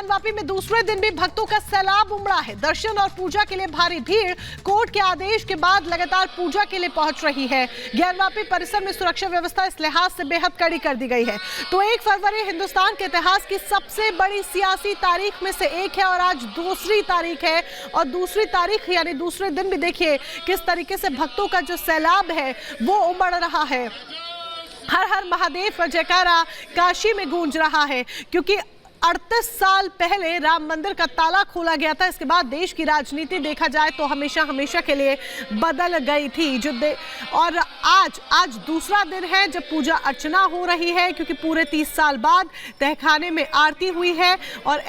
ज्ञानवापी में दूसरे दिन भी भक्तों का सैलाब उमड़ा है। दर्शन और पूजा के लिए भारी भीड़ कोर्ट के आदेश के बाद लगातार पूजा के लिए पहुंच रही है। ज्ञानवापी परिसर में सुरक्षा व्यवस्था इस लिहाज से बेहद कड़ी कर दी गई है। तो 1 फरवरी हिंदुस्तान के इतिहास की सबसे बड़ी सियासी तारीख में से एक है और आज दूसरी तारीख है। और दूसरी तारीख यानी दूसरे दिन भी देखिए किस तरीके से भक्तों का जो सैलाब है वो उमड़ रहा है। हर हर महादेव का जयकारा काशी में गूंज रहा है, क्योंकि 38 साल पहले राम मंदिर का ताला खोला गया था। इसके बाद देश की राजनीति देखा जाए तो हमेशा के लिए बदल गई थी। और आज दूसरा दिन है जब पूजा अर्चना हो रही है, क्योंकि पूरे 30 साल बाद तहखाने में आरती हुई है। और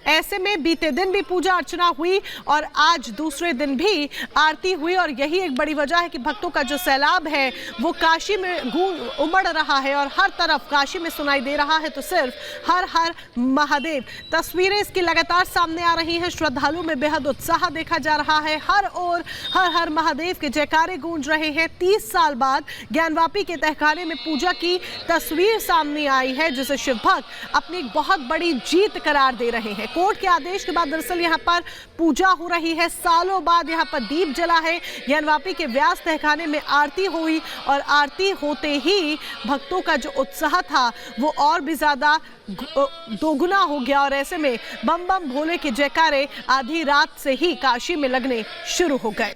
ऐसे में बीते दिन भी पूजा अर्चना हुई और आज दूसरे दिन भी आरती हुई। और यही एक बड़ी वजह है कि भक्तों का जो सैलाब है वो काशी में उमड़ रहा है और हर तरफ काशी में सुनाई दे रहा है तो सिर्फ हर हर महादेव। तस्वीरें इसकी लगातार सामने आ रही हैं। श्रद्धालुओं में बेहद उत्साह देखा जा रहा है। हर ओर हर हर महादेव के जयकारे गूंज रहे हैं। 30 साल बाद ज्ञानवापी के तहखाने में पूजा की तस्वीर सामने आई है, जिसे शिव भक्त अपनी एक बहुत बड़ी जीत करार दे रहे हैं। कोर्ट के आदेश के बाद दरअसल यहाँ पर पूजा हो रही है। सालों बाद यहाँ पर दीप जला है। ज्ञानवापी के व्यास तहखाने में आरती हुई और आरती होते ही भक्तों का जो उत्साह था वो और भी ज्यादा दोगुना हो गया। और ऐसे में बम बम भोले के जयकारे आधी रात से ही काशी में लगने शुरू हो गए।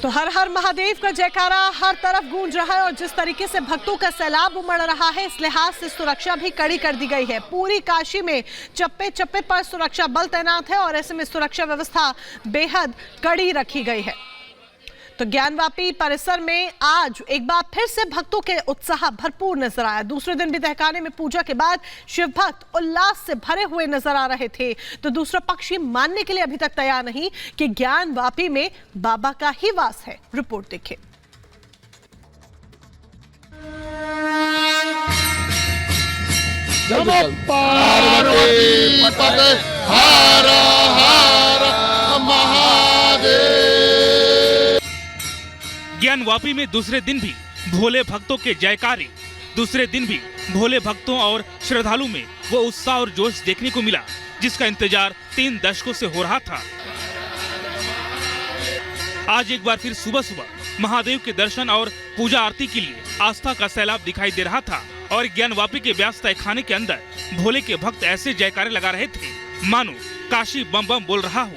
तो हर हर महादेव का जयकारा हर तरफ गूंज रहा है। और जिस तरीके से भक्तों का सैलाब उमड़ रहा है, इस लिहाज से सुरक्षा भी कड़ी कर दी गई है। पूरी काशी में चप्पे चप्पे पर सुरक्षा बल तैनात है और ऐसे में सुरक्षा व्यवस्था बेहद कड़ी रखी गई है। तो ज्ञानवापी परिसर में आज एक बार फिर से भक्तों के उत्साह भरपूर नजर आया। दूसरे दिन भी तहखाने में पूजा के बाद शिव भक्त उल्लास से भरे हुए नजर आ रहे थे। तो दूसरा पक्ष ये मानने के लिए अभी तक तैयार नहीं कि ज्ञानवापी में बाबा का ही वास है। रिपोर्ट देखिए। ज्ञानवापी में दूसरे दिन भी भोले भक्तों के जयकारे, दूसरे दिन भी भोले भक्तों और श्रद्धालु में वो उत्साह और जोश देखने को मिला जिसका इंतजार 3 दशकों से हो रहा था। आज एक बार फिर सुबह सुबह महादेव के दर्शन और पूजा आरती के लिए आस्था का सैलाब दिखाई दे रहा था। और ज्ञानवापी के व्यास तहखाने के अंदर भोले के भक्त ऐसे जयकारे लगा रहे थे मानो काशी बम बम बोल रहा हो।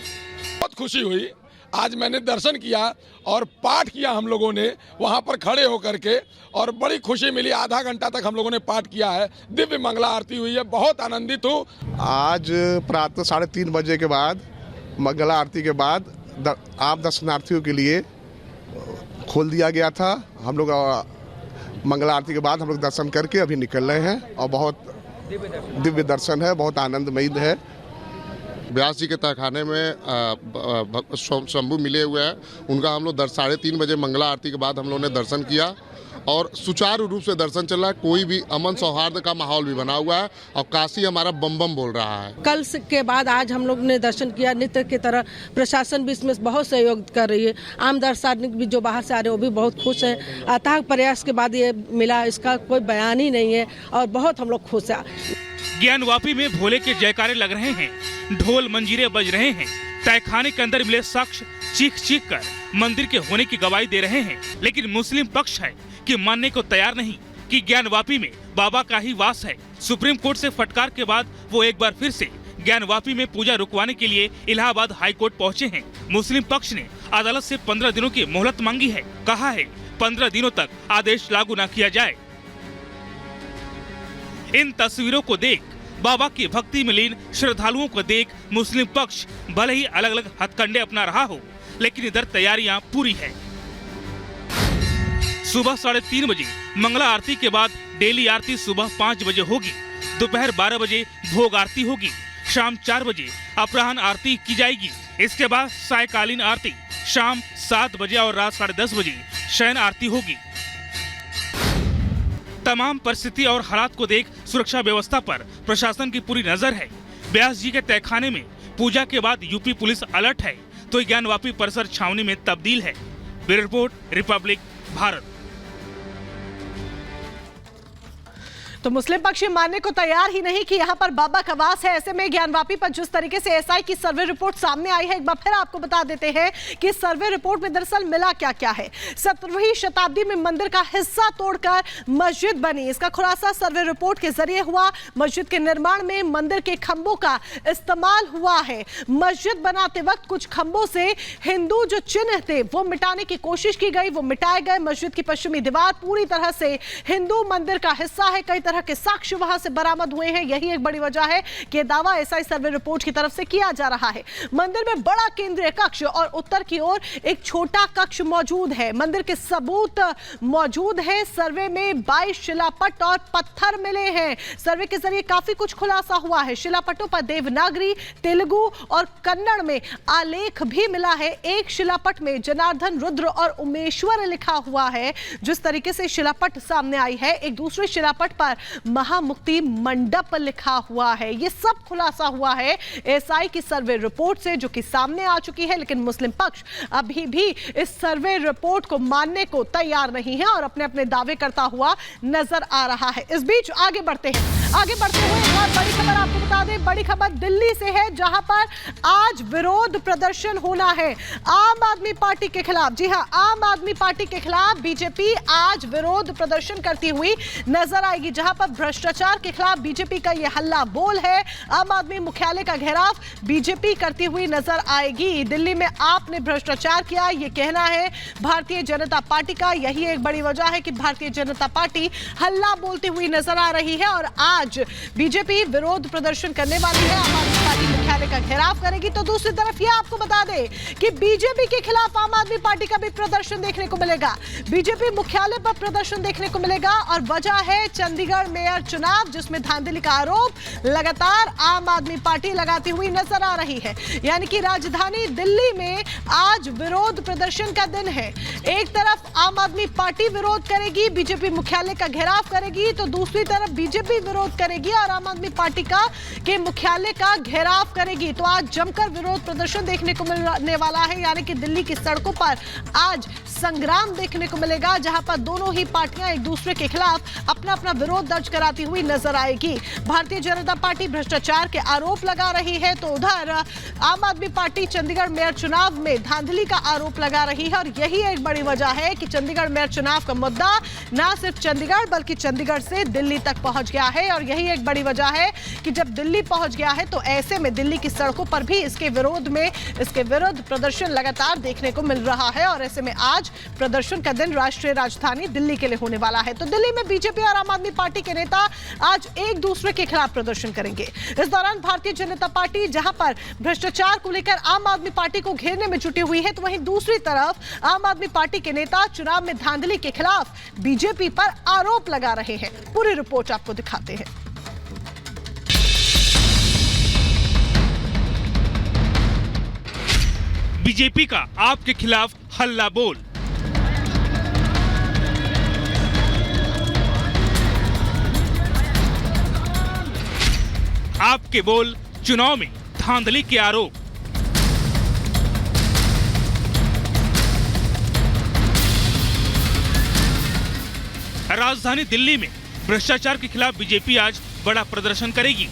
बहुत खुशी हुई। आज मैंने दर्शन किया और पाठ किया हम लोगों ने वहाँ पर खड़े होकर के, और बड़ी खुशी मिली। आधा घंटा तक हम लोगों ने पाठ किया है। दिव्य मंगला आरती हुई है। बहुत आनंदित हूँ। आज प्रातः 3:30 बजे के बाद मंगला आरती के बाद आम दर्शनार्थियों के लिए खोल दिया गया था। हम लोग मंगला आरती के बाद हम लोग दर्शन करके अभी निकल रहे हैं और बहुत दिव्य दर्शन है, बहुत आनंदमयी है। व्यास जी के तहखाने में शंभू मिले हुए हैं, उनका हम लोग 3:30 बजे मंगला आरती के बाद हम लोगों ने दर्शन किया और सुचारू रूप से दर्शन चल रहा है। कोई भी अमन सौहार्द का माहौल भी बना हुआ है और काशी हमारा बम बम बोल रहा है। कल के बाद आज हम लोग ने दर्शन किया नित्य की तरह। प्रशासन भी इसमें बहुत सहयोग कर रही है। आम दर्शनार्थी भी जो बाहर से आ रहे हैं वो भी बहुत खुश हैं। अथाह प्रयास के बाद ये मिला, इसका कोई बयान ही नहीं है और बहुत हम लोग खुश हैं। ज्ञानवापी में भोले के जयकारे लग रहे हैं, ढोल मंजीरे बज रहे हैं। तहखाने के अंदर मिले शख्स चीख चीख कर मंदिर के होने की गवाही दे रहे हैं। लेकिन मुस्लिम पक्ष है कि मानने को तैयार नहीं कि ज्ञानवापी में बाबा का ही वास है। सुप्रीम कोर्ट से फटकार के बाद वो एक बार फिर से ज्ञानवापी में पूजा रुकवाने के लिए इलाहाबाद हाई कोर्ट पहुँचे हैं। मुस्लिम पक्ष ने अदालत से 15 दिनों की मोहलत मांगी है। कहा है 15 दिनों तक आदेश लागू न किया जाए। इन तस्वीरों को देख, बाबा की भक्ति में लीन श्रद्धालुओं को देख मुस्लिम पक्ष भले ही अलग अलग हथकंडे अपना रहा हो, लेकिन इधर तैयारियां पूरी है। सुबह 3:30 बजे मंगला आरती के बाद डेली आरती सुबह 5 बजे होगी। दोपहर 12 बजे भोग आरती होगी। शाम 4 बजे अपराह्न आरती की जाएगी। इसके बाद सायकालीन आरती शाम 7 बजे और रात 10:30 बजे शयन आरती होगी। तमाम परिस्थिति और हालात को देख सुरक्षा व्यवस्था पर प्रशासन की पूरी नजर है। ब्यास जी के तहखाने में पूजा के बाद यूपी पुलिस अलर्ट है तो ज्ञानवापी परिसर छावनी में तब्दील है। Bureau report, Republic Bharat. तो मुस्लिम पक्ष मानने को तैयार ही नहीं कि यहाँ पर बाबा का वास है। ऐसे में ज्ञानवापी पर जिस तरीके से एसआई की सर्वे रिपोर्ट सामने आई है, एक बार फिर आपको बता देते हैं कि सर्वे रिपोर्ट में दरअसल मिला क्या क्या है। 17वीं शताब्दी में मंदिर का हिस्सा तोड़कर मस्जिद बनी, इसका खुलासा सर्वे रिपोर्ट के जरिए हुआ। मस्जिद के निर्माण में मंदिर के खंभों का इस्तेमाल हुआ है। मस्जिद बनाते वक्त कुछ खंभों से हिंदू जो चिन्ह थे वो मिटाने की कोशिश की गई, वो मिटाए गए। मस्जिद की पश्चिमी दीवार पूरी तरह से हिंदू मंदिर का हिस्सा है। कई तरह के साक्ष्य वहां से बरामद हुए हैं। यही एक बड़ी वजह है कि दावा एसआई सर्वे रिपोर्ट की तरफ से किया जा रहा है। मंदिर में बड़ा केंद्रीय कक्ष और उत्तर की ओर एक छोटा कक्ष मौजूद है। मंदिर के सबूत मौजूद है। सर्वे में 22 शिलापट और पत्थर मिले हैं। सर्वे के जरिए काफी कुछ खुलासा हुआ है। शिलापटों पर देवनागरी, तेलुगु और कन्नड़ में आलेख भी मिला है। एक शिलापट में जनार्दन, रुद्र और उमेश्वर लिखा हुआ है। जिस तरीके से शिलापट सामने आई है, एक दूसरे शिलापट पर महामुक्ति मंडप लिखा हुआ है। यह सब खुलासा हुआ है एसआई की सर्वे रिपोर्ट से, जो कि सामने आ चुकी है। लेकिन मुस्लिम पक्ष अभी भी इस सर्वे रिपोर्ट को मानने को तैयार नहीं है और अपने अपने दावे करता हुआ नजर आ रहा है। इस बीच आगे बढ़ते हुए एक और बड़ी खबर आपको बता दें। बड़ी खबर दिल्ली से है, जहां पर आज विरोध प्रदर्शन होना है आम आदमी पार्टी के खिलाफ। जी हां, आम आदमी पार्टी के खिलाफ बीजेपी आज विरोध प्रदर्शन करती हुई नजर आएगी। जहां पर भ्रष्टाचार के खिलाफ बीजेपी का यह हल्ला बोल है। आम आदमी मुख्यालय का घेराव बीजेपी करती हुई नजर आएगी। दिल्ली में आपने भ्रष्टाचार किया, यह कहना है भारतीय जनता पार्टी का। यही एक बड़ी वजह है कि भारतीय जनता पार्टी हल्ला बोलती हुई नजर आ रही है और आज बीजेपी विरोध प्रदर्शन करने वाली है। आम आदमी पार्टी मुख्यालय का घेराव करेगी। तो दूसरी तरफ यह आपको बता दें कि बीजेपी के खिलाफ आम आदमी पार्टी का भी प्रदर्शन देखने को मिलेगा। बीजेपी मुख्यालय पर प्रदर्शन देखने को मिलेगा और वजह है चंडीगढ़ मेयर चुनाव, जिसमें धांधली का आरोप लगातार आम आदमी पार्टी लगाती हुई नजर आ रही है। यानी कि राजधानी दिल्ली में आज विरोध प्रदर्शन का दिन है। एक तरफ आम आदमी पार्टी विरोध करेगी, बीजेपी मुख्यालय का घेराव करेगी, तो दूसरी तरफ बीजेपी विरोध करेगी और आम आदमी पार्टी के मुख्यालय का घेराव करेगी। तो आज जमकर विरोध प्रदर्शन देखने को मिलने वाला है। यानी कि दिल्ली की सड़कों पर आज संग्राम देखने को मिलेगा, जहां पर दोनों ही पार्टियां एक दूसरे के खिलाफ अपना अपना विरोध दर्ज कराती हुई नजर आएगी। भारतीय जनता पार्टी भ्रष्टाचार के आरोप लगा रही है, तो उधर आम आदमी पार्टी चंडीगढ़ मेयर चुनाव में धांधली का आरोप लगा रही है। और यही एक बड़ी वजह है कि चंडीगढ़ मेयर चुनाव का मुद्दा न सिर्फ चंडीगढ़ बल्कि चंडीगढ़ से दिल्ली तक पहुंच गया है। और यही एक बड़ी वजह है कि जब दिल्ली पहुंच गया है तो ऐसे में दिल्ली की सड़कों पर भी इसके विरुद्ध प्रदर्शन लगातार देखने को मिल रहा है। और ऐसे में आज प्रदर्शन का दिन राष्ट्रीय राजधानी दिल्ली के लिए होने वाला है। तो दिल्ली में बीजेपी और आम आदमी पार्टी के नेता आज एक दूसरे के खिलाफ प्रदर्शन करेंगे। इस दौरान भारतीय जनता पार्टी जहां पर भ्रष्टाचार को लेकर आम आदमी पार्टी को घेरने में जुटी हुई है, तो वहीं दूसरी तरफ आम आदमी पार्टी के नेता चुनाव में धांधली के खिलाफ बीजेपी पर आरोप लगा रहे हैं। पूरी रिपोर्ट आपको दिखाते हैं। बीजेपी का आपके खिलाफ हल्ला बोल। आपके बोल चुनाव में धांधली के आरोप। राजधानी दिल्ली में भ्रष्टाचार के खिलाफ बीजेपी आज बड़ा प्रदर्शन करेगी।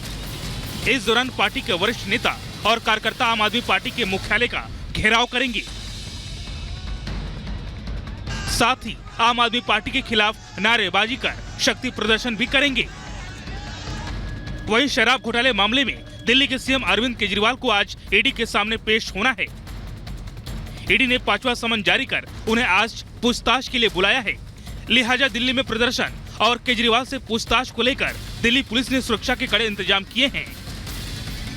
इस दौरान पार्टी के वरिष्ठ नेता और कार्यकर्ता आम आदमी पार्टी के मुख्यालय का घेराव करेंगे। साथ ही आम आदमी पार्टी के खिलाफ नारेबाजी कर शक्ति प्रदर्शन भी करेंगे। वहीं शराब घोटाले मामले में दिल्ली के सीएम अरविंद केजरीवाल को आज ईडी के सामने पेश होना है। ईडी ने 5वां समन जारी कर उन्हें आज पूछताछ के लिए बुलाया है। लिहाजा दिल्ली में प्रदर्शन और केजरीवाल से पूछताछ को लेकर दिल्ली पुलिस ने सुरक्षा के कड़े इंतजाम किए हैं।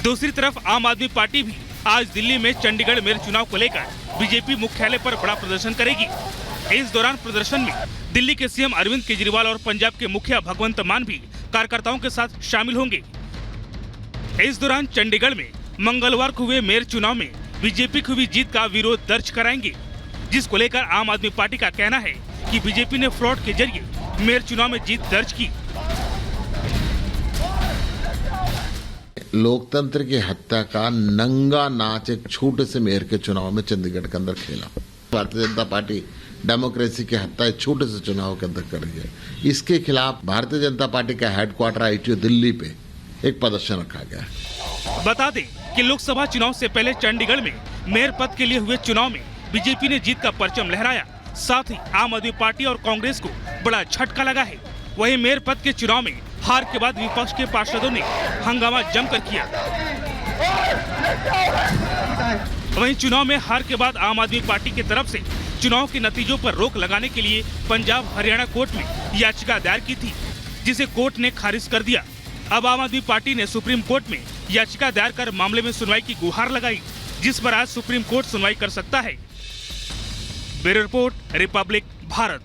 दूसरी तरफ आम आदमी पार्टी भी आज दिल्ली में चंडीगढ़ मेयर चुनाव को लेकर बीजेपी मुख्यालय पर बड़ा प्रदर्शन करेगी। इस दौरान प्रदर्शन में दिल्ली के सीएम अरविंद केजरीवाल और पंजाब के मुखिया भगवंत मान भी कार्यकर्ताओं के साथ शामिल होंगे। इस दौरान चंडीगढ़ में मंगलवार को हुए मेयर चुनाव में बीजेपी को भी जीत का विरोध दर्ज कराएंगे, जिसको लेकर आम आदमी पार्टी का कहना है कि बीजेपी ने फ्रॉड के जरिए मेयर चुनाव में जीत दर्ज की। लोकतंत्र की हत्या का नंगा नाच एक छोटे से मेयर के चुनाव में चंडीगढ़ के अंदर खेला। भारतीय जनता पार्टी डेमोक्रेसी की हत्या एक छोटे से चुनाव के अंदर कर रही है। इसके खिलाफ भारतीय जनता पार्टी का हेडक्वार्टर ITO दिल्ली पे एक प्रदर्शन रखा गया है। बता दें कि लोकसभा चुनाव से पहले चंडीगढ़ में मेयर पद के लिए हुए चुनाव में बीजेपी ने जीत का परचम लहराया। साथ ही आम आदमी पार्टी और कांग्रेस को बड़ा झटका लगा है। वहीं मेयर पद के चुनाव में हार के बाद विपक्ष के पार्षदों ने हंगामा जमकर किया। वहीं चुनाव में हार के बाद आम आदमी पार्टी की तरफ से चुनाव के नतीजों पर रोक लगाने के लिए पंजाब हरियाणा कोर्ट में याचिका दायर की थी, जिसे कोर्ट ने खारिज कर दिया। अब आम आदमी पार्टी ने सुप्रीम कोर्ट में याचिका दायर कर मामले में सुनवाई की गुहार लगाई, जिस पर आज सुप्रीम कोर्ट सुनवाई कर सकता है। Bureau report, Republic Bharat.